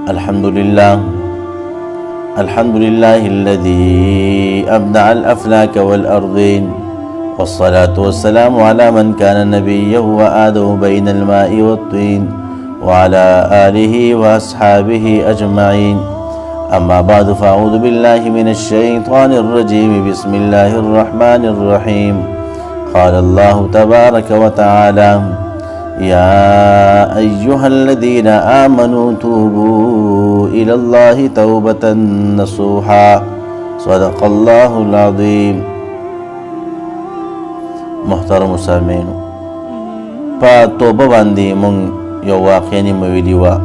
الحمد لله الذي أبدع الأفلاك والأرضين والصلاة والسلام على من كان نبيه وآدم بين الماء والطين وعلى آله وأصحابه أجمعين. أما بعد فأعوذ بالله من الشيطان الرجيم. بسم الله الرحمن الرحيم. قال الله تبارك وتعالى: يا أيها الذين آمنوا توبوا إلى الله توبة نصوحا. صدق الله العظيم. محترم سامعین، په توبه باندې مونږ یو واقعه نیمویلي وه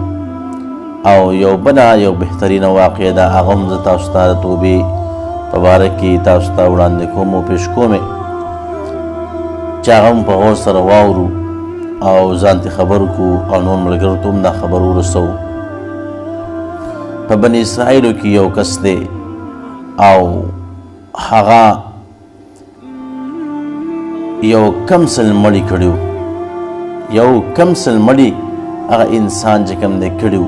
او یو بله یو بهترینه واقعه ده، هغه هم زه تاسو ته د توبې په باره کې تاسو ته وړاندې کوم او پیش کوم چې هغه هم په غور سره واورو او ځان ته خبر کو او نور ملګرو ته هم دا خبر ورسو. په بني اسرائیلو کې یو کس دی او هغه یو کمسل مړی کړی، یو کمسل مړی هغه انسان چې کوم دی کړی،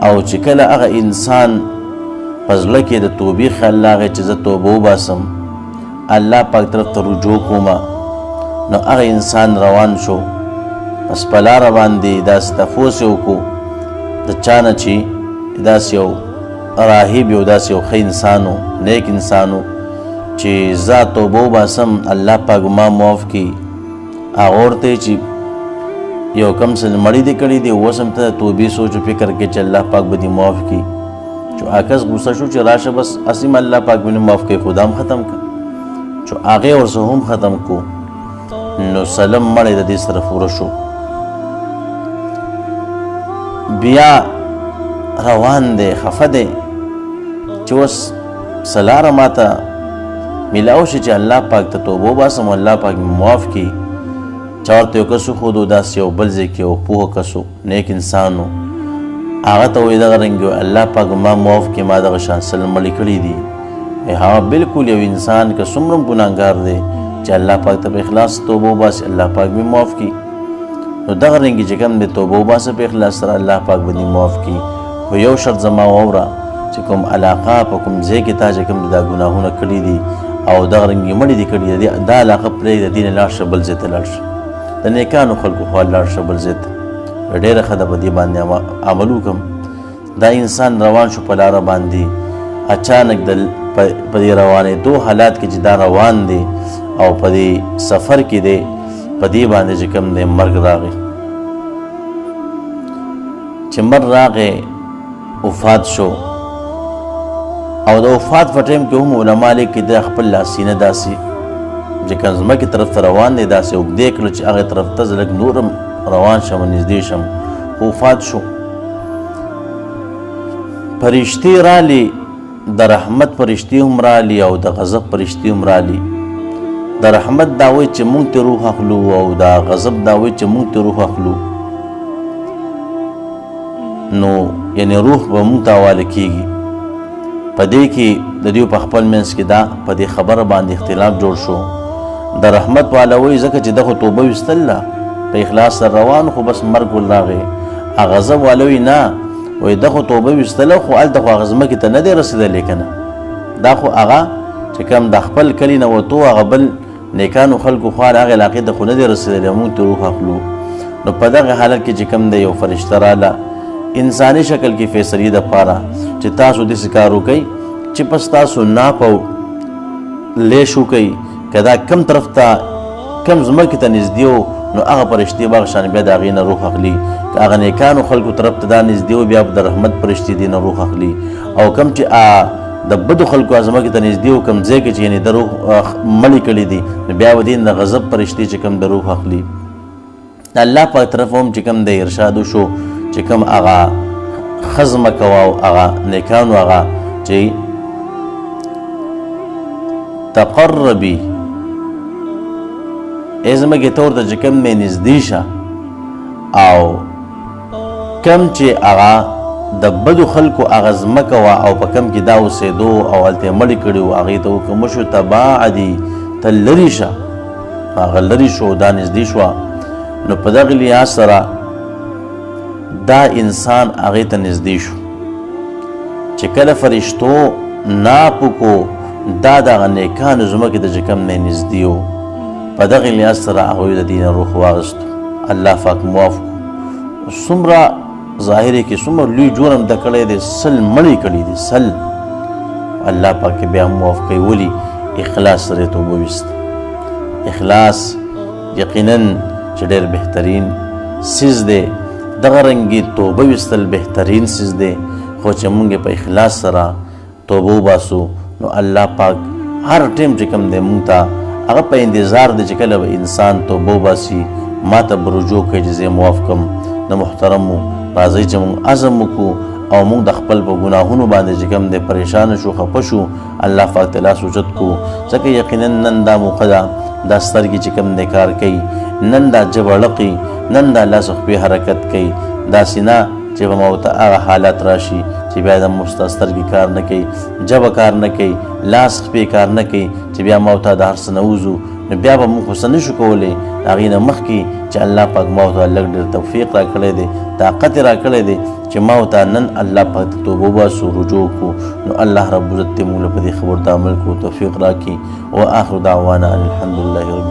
او چې کله هغه انسان په زړه کې د توبې خیال راغی چې زه توبه وباسم، الله پاک طرف ته رجوع کومه، نو هغه انسان روان شو. پس په لاره باندې داسې تفوس یې وکړو د چا نه چې داسې یو راهب یو داسې یو ښه انسان و، نیک انسان و چې زه توبه وباسم الله پاک ما معاف کړي. هغه ورته چې یو کمسل مړی دې کړی دی، اوس هم ته د توبې سوچ و فکر کې چې الله پاک به دې معاف کړي. چې هغه کس غوسه شو چې راشه بس اسیم الله پاک به معاف کړي، خو دا هم ختم کړه. چې هغې ورسه هم ختم کو، نو سلم مړی د دې سره پوره شو. بیا روان دی، خفه دی چې اوس څه لاره ماته میلاو شي چې الله پاک ته توبه وباسم، الله پاک مې معاف کړي. چا ورته یو کس وښودو، داسې یو بل ځای کې یو پوه کس و، نیک انسان و، هغه ته وایي دغه رنګ الله پاک ما معاف کړي، ما دغه شان سلم مړي کړي دي. هغه بلکل یو انسان که څومره هم ګناهګار دی چې الله پاک ته په اخلاص توبه وباسي، الله پاک به معاف کړي. نو دغه رنګې چې کوم دی توبه وباسه په اخلاص سره، الله پاک به دې معاف کړي. خو یو شرط زما واوره چې کوم علاقه په کوم ځای کې تا چې کوم دا ګناهونه کړي دي او دغه رنګې مړي دي کړي دي، دا علاقه پرېږده، دې نه لاړ شه، بل ځای ته لاړ شه، د نیکانو خلکو خوا لاړ شه بل ځای ته. ډېره ښه ده په دې باندې عمل وکړم. دا انسان روان شو په لاره باندې، اچانک په دې روانېدو حالات کې چې دا روان دی او په دې سفر کې دی، په دې باندې چې کوم دی مرګ راغی. چې مرګ راغی وفات شو، او د وفات په ټایم کې هم علما لیکي د خپل لاسینه داسې چې کوم ځمکې طرف ته روان دی داسې اوږدې کړه چې هغې طرف ته زه لږ نورم روان شم، نږدې شم، خو وفات شو. فرشتې رالي، د رحمت فرشتې هم رالي او د غضب فرشتې هم رالي. د رحمت دا وایي چې مونږ ته روح اخلو، او د غضب دا وایي چې مونږ ته روح اخلو. نو یعنی روح به مونږ ته حواله کېږي. په دې کې د دوی په خپل منځ کې دا په دې خبره باندې اختلاف جوړ شو. د رحمت والا وایي ځکه چې دغه توبه ویستله په اخلاص سره روان، خو بس مرګ ول راغی. غضب والا وایي نه، وایي دغه توبه ویستله خو هلته خو هغه ځمکې ته نه دی رسېدلی که نه، دا خو هغه چې کوم د خپل کلي نه وتو هغه بل نیکانو خلکو خوا هغې علاقې ته خو نه دی رسېدلی، مونږ ته روح اخلو. نو په دغه حالت کې چې کوم دی یو فرشته راله انساني شکل کې فیصلې دپاره چې تاسو داسې کار وکئ چې پس تاسو ناپ او لیش وکئ، که دا کم طرف ته کم ځمکې ته نږدې و نو هغه فرشتې به هغه شان بیا د هغې نه روح اخلي. که هغه نیکانو خلکو طرف ته دا نږدې و بیا به د رحمت فرشتې دې نه روح اخلي، او کم چې د بدو خلکو ځمکې ته نږدې و کم ځای کې چې یعنې د روح مړي کړي دي، نو بیا به دې د غضب فرشتې چې کوم د روح اخلي. د الله پاک طرف هم چې کوم د ارشاد وشو چې کوم هغه ښه ځمکه وه او هغه نیکانو هغه چې تقربي ای ځمکې ته ورته چې کوم مې نږدې شه، او کم چې هغه د بدو خلکو هغه ځمکه وه او په کم کې دا اوسېدو او هلته یې مړي کړي وو، هغې ته وکړه مشو تباعدي، ته لرې شه. هغه لرې شو، دا نږدې شوه. نو په دغه لحاظ سره دا انسان هغې ته نږدې شو چې کله فرشتو ناپو کو دا دغه نیکانو ځمکې ته چې کوم دی نږدې و په دغې لحاظ سره هغوی د دې نه روح واغستو الله پاک معاف کړو څومره ظاهر کې څومره لوی جرم د کړی دی 100 مړی کړي دي 100 الله پاک بیا معاف کوي ولي اخلاص سره توبه ویست اخلاص یقینا چې ډېر بهترین سیز دی دغه رنګې توبه ویستل بهترین سیز دی خو چې موږ په اخلاص سره توبه وباسو نو الله پاک هر ټیم چې کوم دی موږ ته هغه په انتظار دی چې کله به انسان توبه وباسي ما ته به رجوع کوي چې زه معاف کړم د محترمو راځئ چې موږ عزم وکړو او موږ د خپل په ګناهونو باندې چې کوم دی پریشانه شو خفه شو الله پاک ته لاس اوچت کړو ځکه یقینا نن دا موقع ده دا سترګې چې کوم دی کار کوي نن دا ژبه ړقي نن دا لاس خپې حرکت کوي داسې نه چې به ما ورته هغه حالات راشي چې بیا د مستا سترګې کار نه کوي ژبه کار نه کوي لاس خپې کار نه کوي چې بیا ما ورته د هر څه نه وځو نو بیا به موږ خو څه نشو کولی د هغې نه مخکې چې الله پاک ما ورته لږ ډېر توفیق راکړی دی طاقت یې راکړی دی چې ما ورته نن الله پاک ته توبه وباسو رجوع وکړو نو الله رب العزت دې موږ له په دې خبرو ته عمل کړو توفیق راکړي و آخر دعوانا ان الحمدلله رب